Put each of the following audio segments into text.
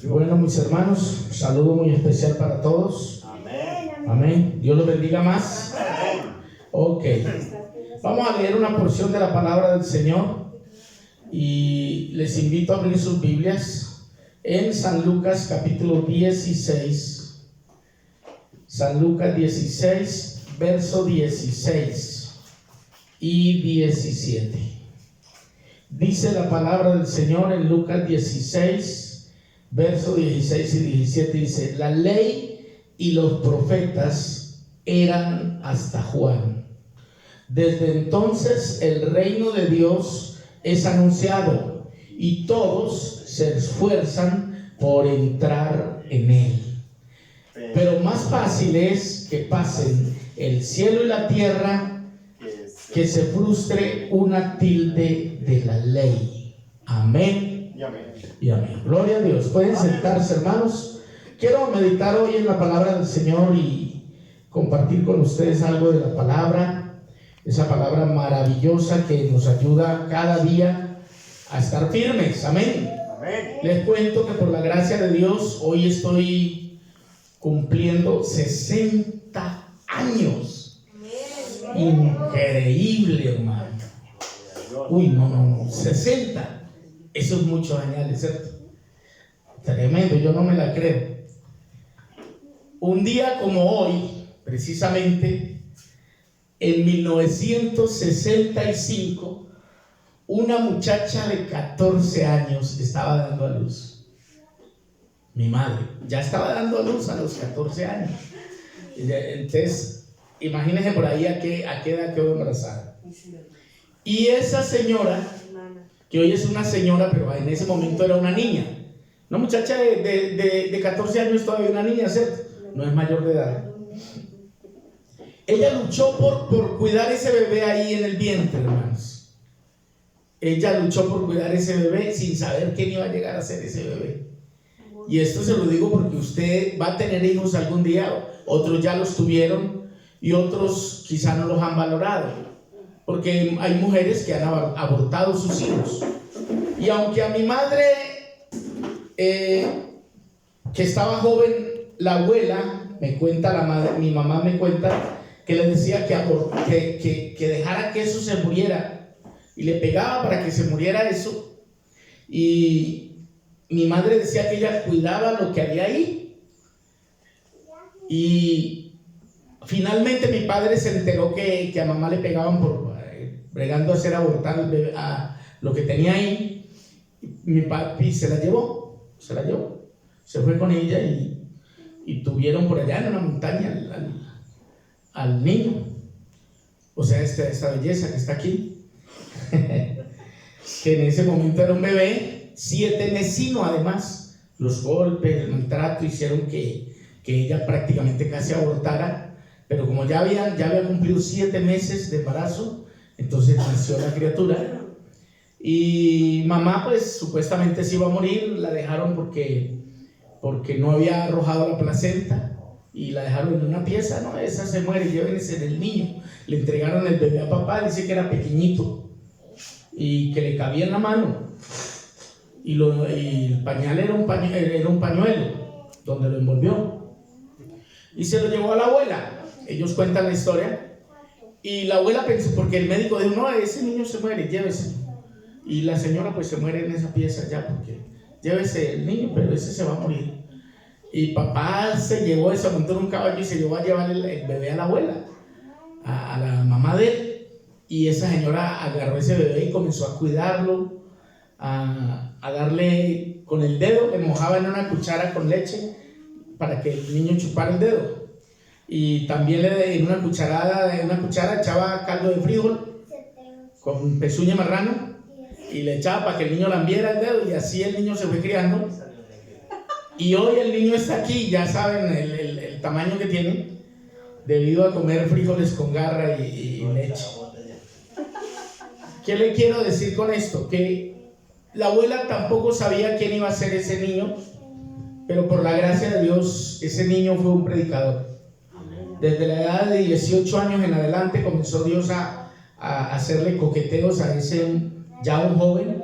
Bueno, mis hermanos, un saludo muy especial para todos. Amén. Dios los bendiga más. Ok. Vamos a leer una porción de la palabra del Señor y les invito a abrir sus Biblias en San Lucas capítulo 16. San Lucas 16, verso 16 y 17. Dice la palabra del Señor en Lucas 16, verso 16 y 17. Dice: la ley y los profetas eran hasta Juan. Desde entonces el reino de Dios es anunciado y todos se esfuerzan por entrar en él. Pero más fácil es que pasen el cielo y la tierra que se frustre una tilde de la ley. Amén y amén. Gloria a Dios. Pueden sentarse, hermanos. Quiero meditar hoy en la palabra del Señor y compartir con ustedes algo de la palabra, esa palabra maravillosa que nos ayuda cada día a estar firmes. Amén. Les cuento que por la gracia de Dios hoy estoy cumpliendo 60 años. Increíble, hermano. Uy, no, 60. Eso es muchos años, ¿cierto? Tremendo, yo no me la creo. Un día como hoy, precisamente, en 1965, una muchacha de 14 años estaba dando a luz. Mi madre ya estaba dando a luz a los 14 años. Entonces, imagínense por ahí a qué edad quedó embarazada. Y esa señora, que hoy es una señora, pero en ese momento era una niña. Una muchacha de 14 años todavía una niña, ¿cierto? No es mayor de edad. Ella luchó por cuidar ese bebé ahí en el vientre, hermanos. Ella luchó por cuidar ese bebé sin saber quién iba a llegar a ser ese bebé. Y esto se lo digo porque usted va a tener hijos algún día, otros ya los tuvieron y otros quizá no los han valorado, porque hay mujeres que han abortado sus hijos. Y aunque a mi madre, que estaba joven, la abuela me cuenta, mi mamá me cuenta que le decía que dejara que eso se muriera, y le pegaba para que se muriera eso. Y mi madre decía que ella cuidaba lo que había ahí. Y finalmente mi padre se enteró que a mamá le pegaban por bregando a hacer abortar el bebé, a lo que tenía ahí. Mi papi se la llevó, se fue con ella y tuvieron por allá en una montaña al niño. O sea, esta belleza que está aquí, que en ese momento era un bebé 7 mesino. Además, los golpes, el maltrato hicieron que ella prácticamente casi abortara. Pero como ya había cumplido 7 meses de embarazo, entonces nació la criatura. Y mamá, pues supuestamente se iba a morir. La dejaron porque no había arrojado la placenta, y la dejaron en una pieza. No, esa se muere, llévense del niño. Le entregaron el bebé a papá, dice que era pequeñito y que le cabía en la mano. Y el pañal era un pañuelo donde lo envolvió, y se lo llevó a la abuela. Ellos cuentan la historia, y la abuela pensó, porque el médico dijo: no, ese niño se muere, llévese. Y la señora pues se muere en esa pieza ya, porque llévese el niño, pero ese se va a morir. Y papá se montó en un caballo y se llevó a llevar el bebé a la abuela, a la mamá de él. Y esa señora agarró ese bebé y comenzó a cuidarlo, a darle con el dedo, le mojaba en una cuchara con leche para que el niño chupara el dedo. Y también en una cuchara echaba caldo de frijol con pezuña de marrano, y le echaba para que el niño lambiera el dedo, y así el niño se fue criando. Y hoy el niño está aquí, ya saben el tamaño que tiene, debido a comer frijoles con garra y leche. ¿Qué le quiero decir con esto? Que la abuela tampoco sabía quién iba a ser ese niño, pero por la gracia de Dios, ese niño fue un predicador. Desde la edad de 18 años en adelante comenzó Dios a hacerle coqueteos a ese ya un joven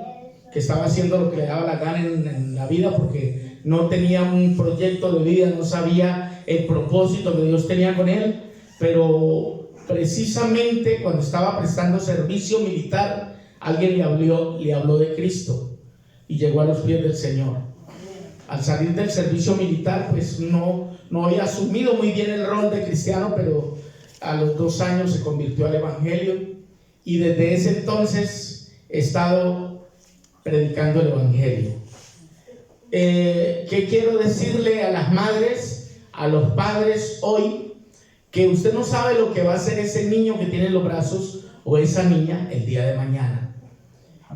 que estaba haciendo lo que le daba la gana en la vida, porque no tenía un proyecto de vida, no sabía el propósito que Dios tenía con él, pero precisamente cuando estaba prestando servicio militar, alguien le habló de Cristo y llegó a los pies del Señor. Al salir del servicio militar, pues no había asumido muy bien el rol de cristiano, pero a los 2 años se convirtió al Evangelio y desde ese entonces he estado predicando el Evangelio. ¿Qué quiero decirle a las madres, a los padres hoy? Que usted no sabe lo que va a hacer ese niño que tiene en los brazos o esa niña el día de mañana.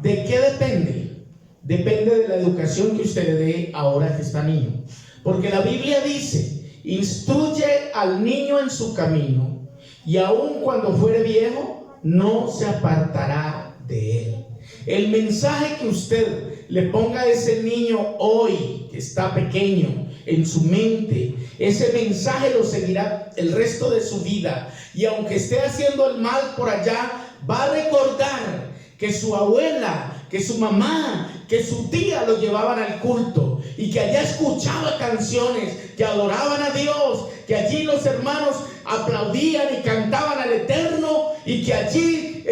¿De qué depende? Depende de la educación que usted le dé ahora que está niño. Porque la Biblia dice: instruye al niño en su camino, y aun cuando fuere viejo, no se apartará de él. El mensaje que usted le ponga a ese niño hoy, que está pequeño, en su mente, ese mensaje lo seguirá el resto de su vida. Y aunque esté haciendo el mal por allá, va a recordar que su abuela, que su mamá, que su tía lo llevaban al culto y que allá escuchaba canciones que adoraban a Dios, que allí los hermanos aplaudían y cantaban al Eterno y que allí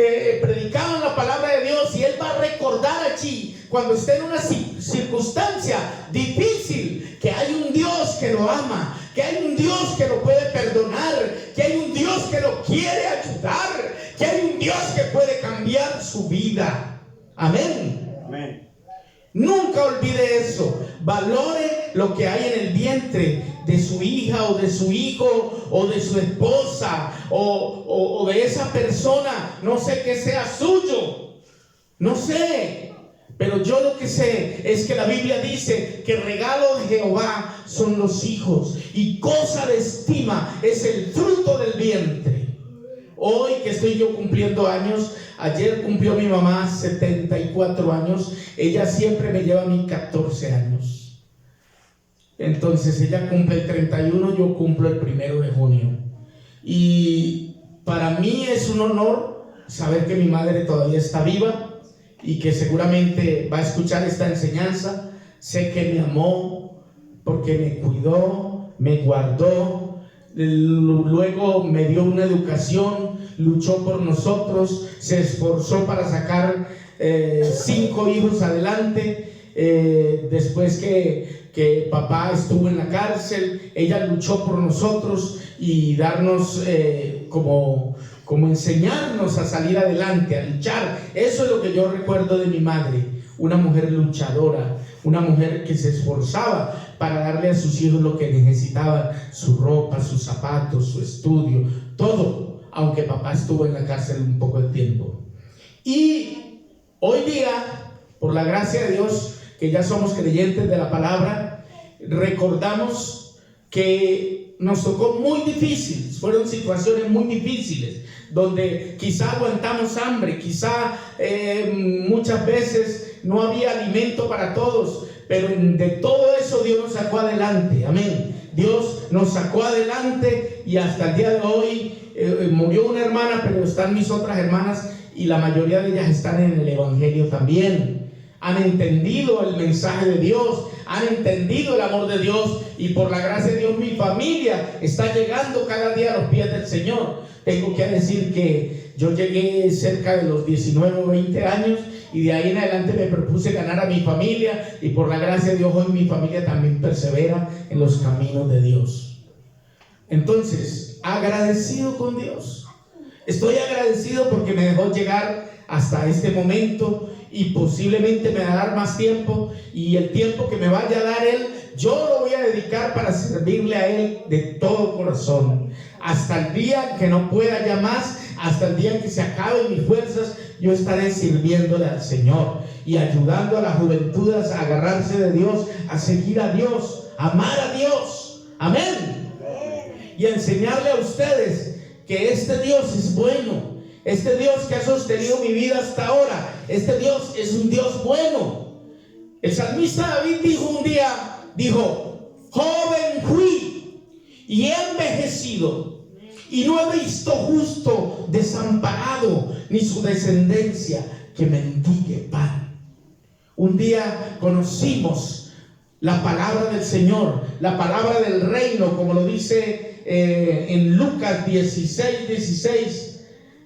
predicaban la palabra de Dios. Y él va a recordar allí, cuando esté en una circunstancia difícil, que hay un Dios que lo ama, que hay un Dios que lo puede perdonar, que hay un Dios que lo quiere ayudar, que hay un Dios que puede cambiar su vida. Amén. Amén. Nunca olvide eso. Valore lo que hay en el vientre de su hija o de su hijo o de su esposa o de esa persona. No sé qué sea suyo, no sé, pero yo lo que sé es que la Biblia dice que regalo de Jehová son los hijos y cosa de estima es el fruto del vientre. Hoy que estoy yo cumpliendo años, ayer cumplió mi mamá 74 años, ella siempre me lleva a mí 14 años. Entonces ella cumple el 31, yo cumplo el 1 de junio. Y para mí es un honor saber que mi madre todavía está viva y que seguramente va a escuchar esta enseñanza. Sé que me amó porque me cuidó, me guardó. Luego me dio una educación, luchó por nosotros, se esforzó para sacar 5 hijos adelante. Después que papá estuvo en la cárcel, ella luchó por nosotros y darnos como enseñarnos a salir adelante, a luchar. Eso es lo que yo recuerdo de mi madre, una mujer luchadora, una mujer que se esforzaba para darle a sus hijos lo que necesitaban: su ropa, sus zapatos, su estudio, todo, aunque papá estuvo en la cárcel un poco de tiempo. Y hoy día, por la gracia de Dios, que ya somos creyentes de la palabra, recordamos que nos tocó muy difícil, fueron situaciones muy difíciles, donde quizá aguantamos hambre, quizá muchas veces no había alimento para todos, pero de todo eso Dios nos sacó adelante. Amén. Dios nos sacó adelante y hasta el día de hoy murió una hermana, pero están mis otras hermanas y la mayoría de ellas están en el Evangelio también. Han entendido el mensaje de Dios, han entendido el amor de Dios, y por la gracia de Dios mi familia está llegando cada día a los pies del Señor. Tengo que decir que yo llegué cerca de los 19 o 20 años y de ahí en adelante me propuse ganar a mi familia, y por la gracia de Dios hoy mi familia también persevera en los caminos de Dios. Entonces, agradecido con Dios. Estoy agradecido porque me dejó llegar hasta este momento y posiblemente me va a dar más tiempo, y el tiempo que me vaya a dar Él, yo lo voy a dedicar para servirle a Él de todo corazón. Hasta el día que no pueda ya más, hasta el día que se acaben mis fuerzas, yo estaré sirviéndole al Señor y ayudando a la juventud a agarrarse de Dios, a seguir a Dios, a amar a Dios. Amén. Y a enseñarle a ustedes que este Dios es bueno. Este Dios que ha sostenido mi vida hasta ahora, este Dios es un Dios bueno. El salmista David dijo un día, joven fui y he envejecido, y no he visto justo desamparado, ni su descendencia que mendigue pan. Un día conocimos la palabra del Señor, la palabra del reino, como lo dice en Lucas 16:16,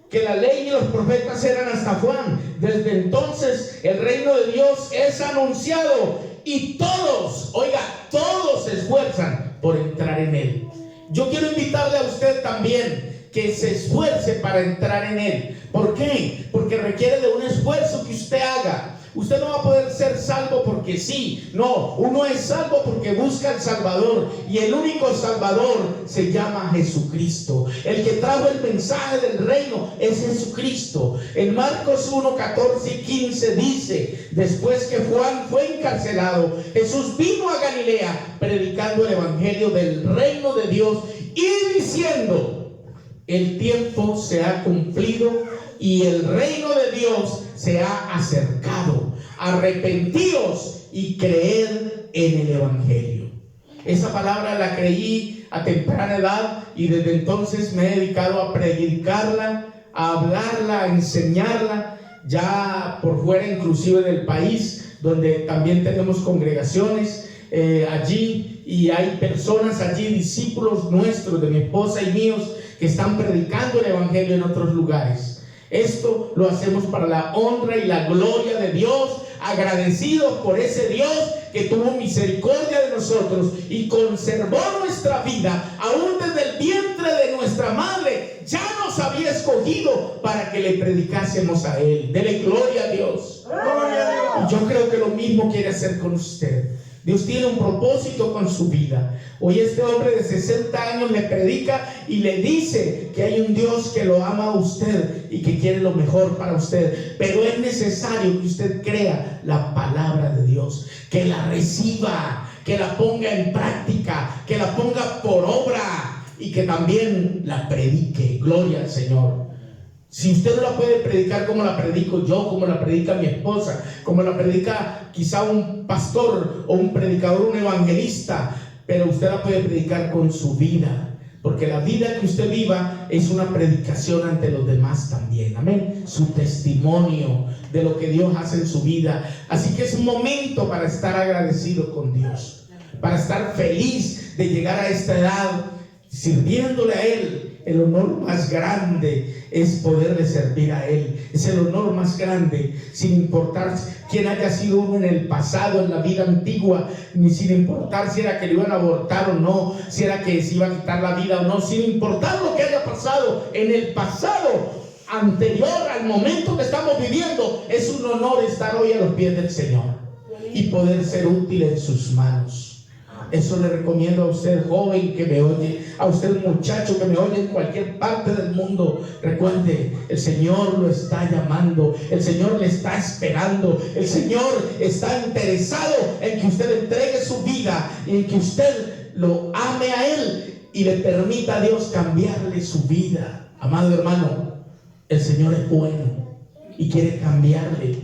que la ley y los profetas eran hasta Juan. Desde entonces el reino de Dios es anunciado y todos, oiga, todos se esfuerzan por entrar en él. Yo quiero invitarle a usted también que se esfuerce para entrar en él. ¿Por qué? Porque requiere de un esfuerzo que usted haga. Usted no va a poder ser salvo porque sí. No, uno es salvo porque busca al Salvador, y el único Salvador se llama Jesucristo. El que trajo el mensaje del reino es Jesucristo. En Marcos 1:14 y 15 dice: después que Juan fue encarcelado, Jesús vino a Galilea predicando el evangelio del reino de Dios y diciendo: el tiempo se ha cumplido y el reino de Dios se ha acercado. Arrepentíos y creed en el evangelio. Esa palabra la creí a temprana edad, y desde entonces me he dedicado a predicarla, a hablarla, a enseñarla, ya por fuera inclusive del país, donde también tenemos congregaciones allí, y hay personas allí, discípulos nuestros, de mi esposa y míos, que están predicando el evangelio en otros lugares. Esto lo hacemos para la honra y la gloria de Dios, agradecidos por ese Dios que tuvo misericordia de nosotros y conservó nuestra vida, aún desde el vientre de nuestra madre. Ya nos había escogido para que le predicásemos a Él. Dele gloria a Dios. Gloria a Dios. Y yo creo que lo mismo quiere hacer con usted. Dios tiene un propósito con su vida. Hoy este hombre de 60 años le predica y le dice que hay un Dios que lo ama a usted y que quiere lo mejor para usted. Pero es necesario que usted crea la palabra de Dios, que la reciba, que la ponga en práctica, que la ponga por obra y que también la predique. Gloria al Señor. Si usted no la puede predicar como la predico yo, como la predica mi esposa, como la predica quizá un pastor o un predicador, un evangelista, pero usted la puede predicar con su vida, porque la vida que usted viva es una predicación ante los demás también. Amén. Su testimonio de lo que Dios hace en su vida. Así que es un momento para estar agradecido con Dios, para estar feliz de llegar a esta edad sirviéndole a Él. El honor más grande es poderle servir a Él. Es el honor más grande, sin importar quién haya sido uno en el pasado, en la vida antigua, ni sin importar si era que le iban a abortar o no, si era que se iba a quitar la vida o no, sin importar lo que haya pasado en el pasado anterior al momento que estamos viviendo. Es un honor estar hoy a los pies del Señor y poder ser útil en sus manos. Eso le recomiendo a usted, joven que me oye, a usted, muchacho que me oye en cualquier parte del mundo. Recuerde, el Señor lo está llamando, el Señor le está esperando, el Señor está interesado en que usted entregue su vida y en que usted lo ame a Él y le permita a Dios cambiarle su vida. Amado hermano, el Señor es bueno y quiere cambiarle,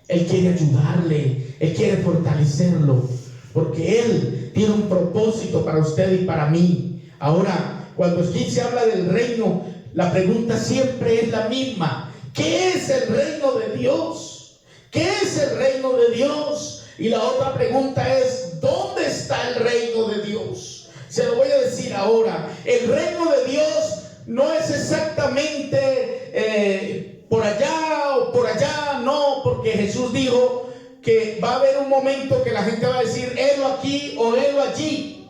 Él quiere ayudarle, Él quiere fortalecerlo, porque Él tiene un propósito para usted y para mí. Ahora, cuando aquí se habla del reino, la pregunta siempre es la misma: ¿qué es el reino de Dios? ¿Qué es el reino de Dios? Y la otra pregunta es: ¿dónde está el reino de Dios? Se lo voy a decir ahora. El reino de Dios no es exactamente por allá o por allá, no, porque Jesús dijo que va a haber un momento que la gente va a decir: helo aquí o helo allí.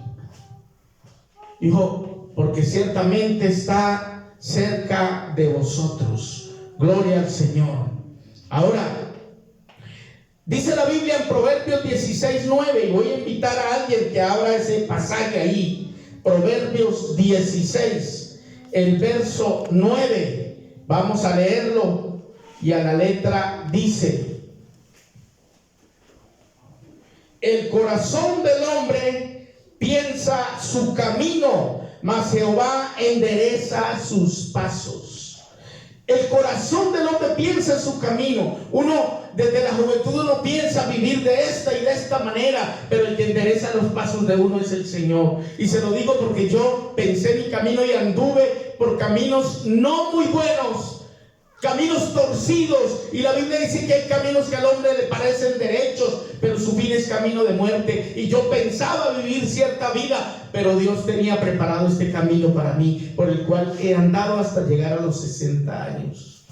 Dijo: porque ciertamente está cerca de vosotros. Gloria al Señor. Ahora, dice la Biblia en Proverbios 16:9, y voy a invitar a alguien que abra ese pasaje ahí. Proverbios 16, el verso 9. Vamos a leerlo, y a la letra dice: el corazón del hombre piensa su camino, mas Jehová endereza sus pasos. El corazón del hombre piensa su camino. Uno desde la juventud uno piensa vivir de esta y de esta manera, pero el que endereza los pasos de uno es el Señor. Y se lo digo porque yo pensé mi camino y anduve por caminos no muy buenos, caminos torcidos, y la Biblia dice que hay caminos que al hombre le parecen derechos, pero su fin es camino de muerte. Y yo pensaba vivir cierta vida, pero Dios tenía preparado este camino para mí, por el cual he andado hasta llegar a los 60 años.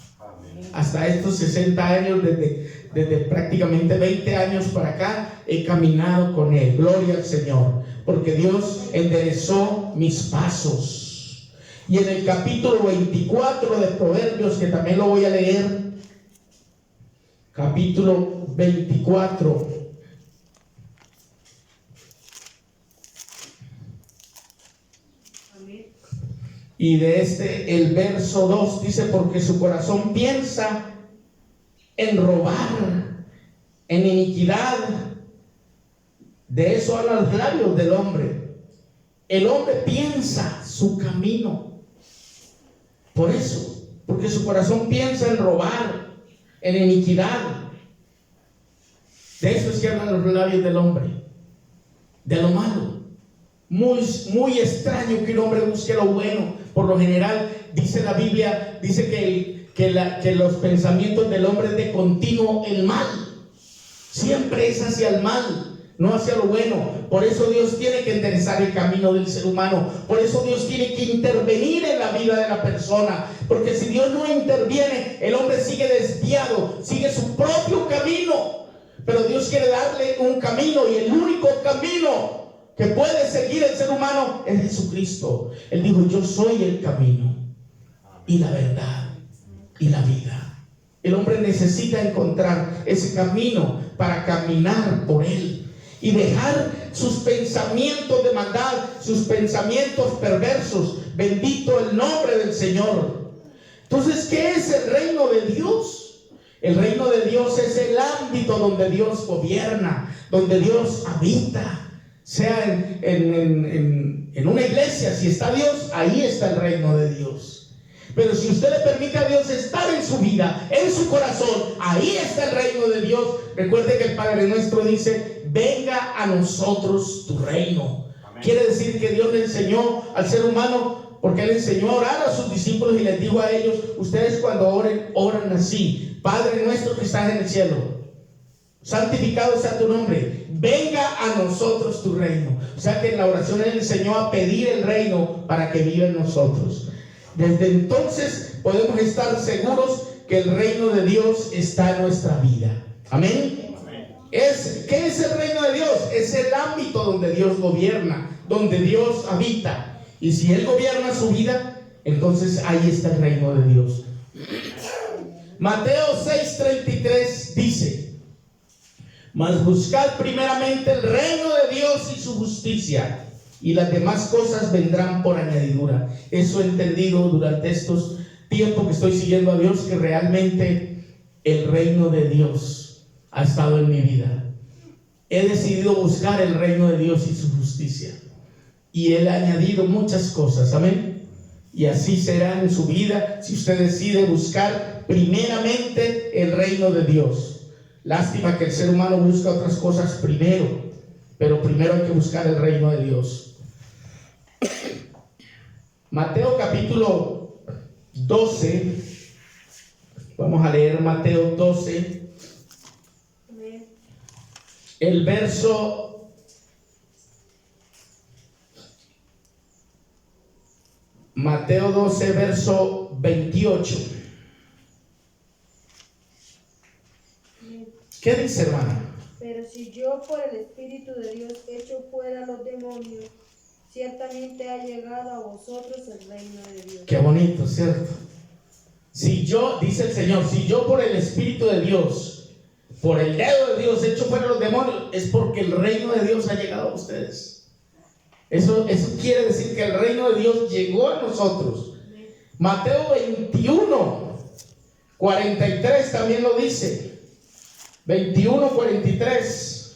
Hasta estos 60 años, desde prácticamente 20 años para acá, he caminado con Él. Gloria al Señor, porque Dios enderezó mis pasos. Y en el capítulo 24 de Proverbios, que también lo voy a leer, capítulo 24, y de el verso 2 dice: porque su corazón piensa en robar, en iniquidad. De eso hablan los labios del hombre. El hombre piensa su camino. Por eso, porque su corazón piensa en robar, en iniquidad. De eso es que hablan los labios del hombre, de lo malo. Muy extraño que un hombre busque lo bueno. Por lo general, dice la Biblia, dice que los pensamientos del hombre es de continuo el mal. Siempre es hacia el mal, no hacia lo bueno. Por eso Dios tiene que enderezar el camino del ser humano. Por eso Dios tiene que intervenir en la vida de la persona. Porque si Dios no interviene, el hombre sigue desviado, sigue su propio camino. Pero Dios quiere darle un camino, y el único camino que puede seguir el ser humano es Jesucristo. Él dijo: yo soy el camino y la verdad y la vida. El hombre necesita encontrar ese camino para caminar por él y dejar sus pensamientos de maldad, sus pensamientos perversos. Bendito el nombre del Señor. Entonces, ¿qué es el reino de Dios? El reino de Dios es el ámbito donde Dios gobierna, donde Dios habita. Sea en una iglesia, si está Dios, ahí está el reino de Dios. Pero si usted le permite a Dios estar en su vida, en su corazón, ahí está el reino de Dios. Recuerde que el Padre Nuestro dice: venga a nosotros tu reino. Amén. Quiere decir que Dios le enseñó al ser humano, porque Él enseñó a orar a sus discípulos y les dijo a ellos: ustedes cuando oren, oran así: Padre nuestro que estás en el cielo, santificado sea tu nombre, venga a nosotros tu reino. O sea que en la oración Él enseñó a pedir el reino para que viva en nosotros. Desde entonces podemos estar seguros que el reino de Dios está en nuestra vida. Amén. ¿Qué es el reino de Dios? Es el ámbito donde Dios gobierna, donde Dios habita. Y si Él gobierna su vida, entonces ahí está el reino de Dios. Mateo 6:33 dice: mas buscad primeramente el reino de Dios y su justicia, y las demás cosas vendrán por añadidura. Eso he entendido durante estos tiempos que estoy siguiendo a Dios, que realmente el reino de Dios ha estado en mi vida. He decidido buscar el reino de Dios y su justicia, y Él ha añadido muchas cosas. Amén. Y así será en su vida si usted decide buscar primeramente el reino de Dios. Lástima que el ser humano busca otras cosas primero, pero primero hay que buscar el reino de Dios. Mateo capítulo 12. Vamos a leer Mateo 12. El verso Mateo 12, verso 28. ¿Qué dice, hermano? Pero si yo por el Espíritu de Dios echo fuera los demonios, ciertamente ha llegado a vosotros el reino de Dios. Qué bonito, ¿cierto? Si yo, dice el Señor, si yo por el Espíritu de Dios, por el dedo de Dios echo fuera los demonios, es porque el reino de Dios ha llegado a ustedes. Eso quiere decir que el reino de Dios llegó a nosotros. Mateo 21, 43 también lo dice. 21, 43.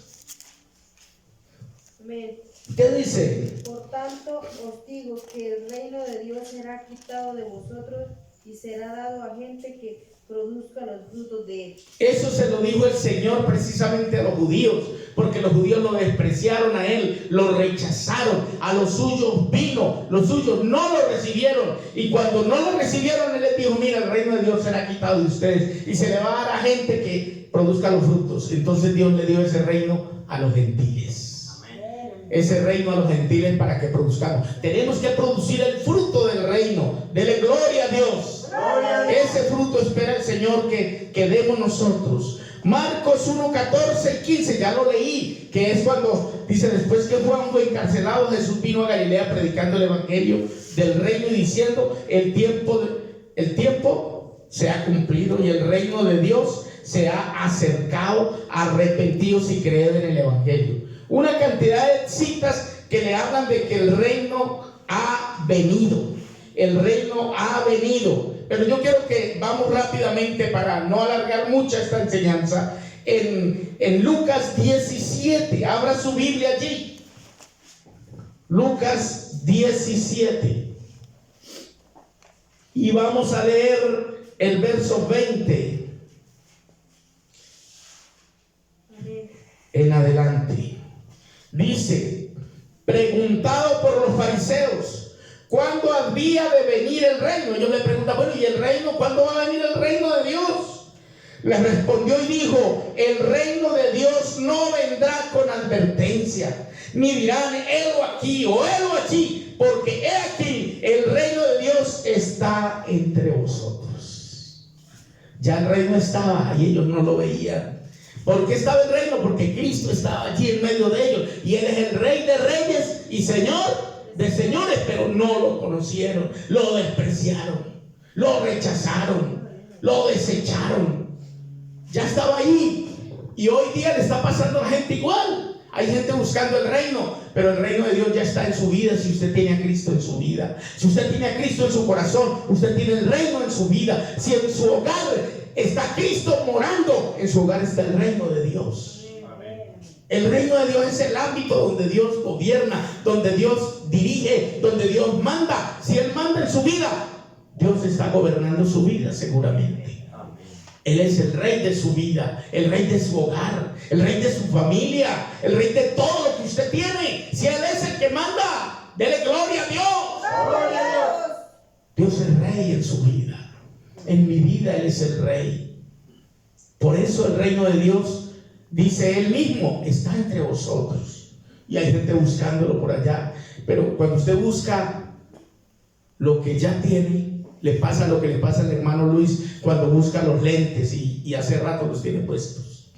Amén. ¿Qué dice? Por tanto os digo que el reino de Dios será quitado de vosotros y será dado a gente que produzca los frutos de él. Eso se lo dijo el Señor precisamente a los judíos, porque los judíos lo despreciaron a él, lo rechazaron, a los suyos vino, los suyos no lo recibieron, y cuando no lo recibieron, él les dijo: mira, el reino de Dios será quitado de ustedes y se le va a dar a gente que produzca los frutos. Entonces Dios le dio ese reino a los gentiles. Ese reino a los gentiles para que produzcamos. Tenemos que producir el fruto del reino. Dele gloria a Dios. Ese fruto espera el Señor que demos nosotros. Marcos 1, 14 y 15, ya lo leí, que es cuando dice: después que Juan fue encarcelado, Jesús vino a Galilea predicando el evangelio del reino y diciendo: el tiempo se ha cumplido y el reino de Dios se ha acercado, arrepentidos y creed en el evangelio. Una cantidad de citas que le hablan de que el reino ha venido. El reino ha venido. Pero yo quiero que vamos rápidamente, para no alargar mucho esta enseñanza, en Lucas 17. Abra su Biblia allí. Lucas 17. Y vamos a leer el verso 20 en adelante. Dice: preguntado por los fariseos cuándo había de venir el reino. Ellos le preguntan: bueno, ¿y el reino? ¿Cuándo va a venir el reino de Dios? Les respondió y dijo: el reino de Dios no vendrá con advertencia, ni dirán: helo aquí o helo allí, porque he aquí, el reino de Dios está entre vosotros. Ya el reino estaba y ellos no lo veían. ¿Por qué estaba el reino? Porque Cristo estaba allí en medio de ellos, y Él es el Rey de reyes y Señor de señores, pero no lo conocieron, lo despreciaron, lo rechazaron, lo desecharon. Ya estaba ahí, y hoy día le está pasando a la gente igual. Hay gente buscando el reino, pero el reino de Dios ya está en su vida. Si usted tiene a Cristo en su vida, si usted tiene a Cristo en su corazón, usted tiene el reino en su vida. Si en su hogar está Cristo morando, en su hogar está el reino de Dios. El reino de Dios es el ámbito donde Dios gobierna, donde Dios dirige, donde Dios manda. Si Él manda en su vida, Dios está gobernando su vida seguramente. Él es el rey de su vida, el rey de su hogar, el rey de su familia, el rey de todo lo que usted tiene. Si Él es el que manda, dele gloria a Dios. Gloria a Dios. Dios es rey en su vida. En mi vida Él es el rey. Por eso el reino de Dios, dice Él mismo, está entre vosotros. Y hay gente buscándolo por allá. Pero cuando usted busca lo que ya tiene, le pasa lo que le pasa al hermano Luis cuando busca los lentes y hace rato los tiene puestos.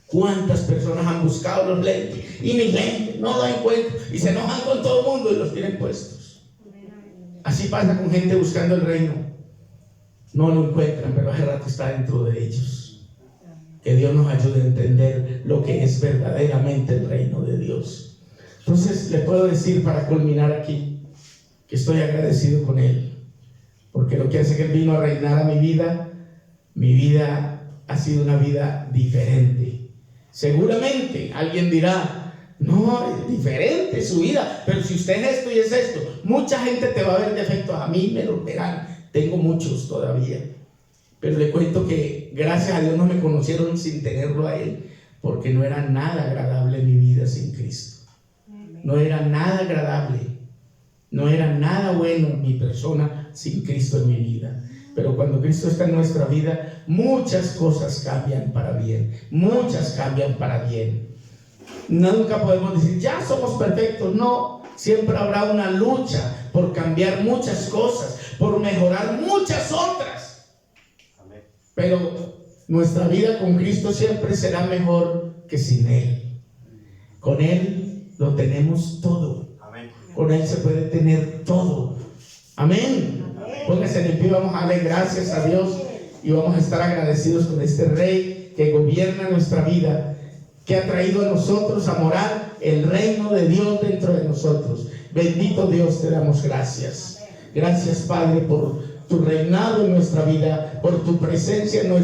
¿Cuántas personas han buscado los lentes y mis lentes no los encuentro, y se enojan con todo el mundo y los tienen puestos? Así pasa con gente buscando el reino. No lo encuentran, pero hace rato está dentro de ellos. Que Dios nos ayude a entender lo que es verdaderamente el reino de Dios. Entonces le puedo decir, para culminar aquí, que estoy agradecido con Él, porque lo que hace que Él vino a reinar a mi vida ha sido una vida diferente. Seguramente alguien dirá: no, es diferente su vida, pero si usted es esto y es esto, mucha gente te va a ver defectos. A mí me lo verán, tengo muchos todavía, pero le cuento que gracias a Dios no me conocieron sin tenerlo a Él, porque no era nada agradable mi vida sin Cristo. No era nada agradable, no era nada bueno mi persona sin Cristo en mi vida. Pero cuando Cristo está en nuestra vida, muchas cosas cambian para bien. Muchas cambian para bien. Nunca podemos decir: ya somos perfectos. No, siempre habrá una lucha por cambiar muchas cosas, por mejorar muchas otras. Pero nuestra vida con Cristo siempre será mejor que sin Él. Con Él lo tenemos todo. Con Él se puede tener todo. Amén. Póngase en pie, vamos a darle gracias a Dios y vamos a estar agradecidos con este Rey que gobierna nuestra vida, que ha traído a nosotros a morar el reino de Dios dentro de nosotros. Bendito Dios, te damos gracias. Gracias, Padre, por tu reinado en nuestra vida, por tu presencia en nuestra vida.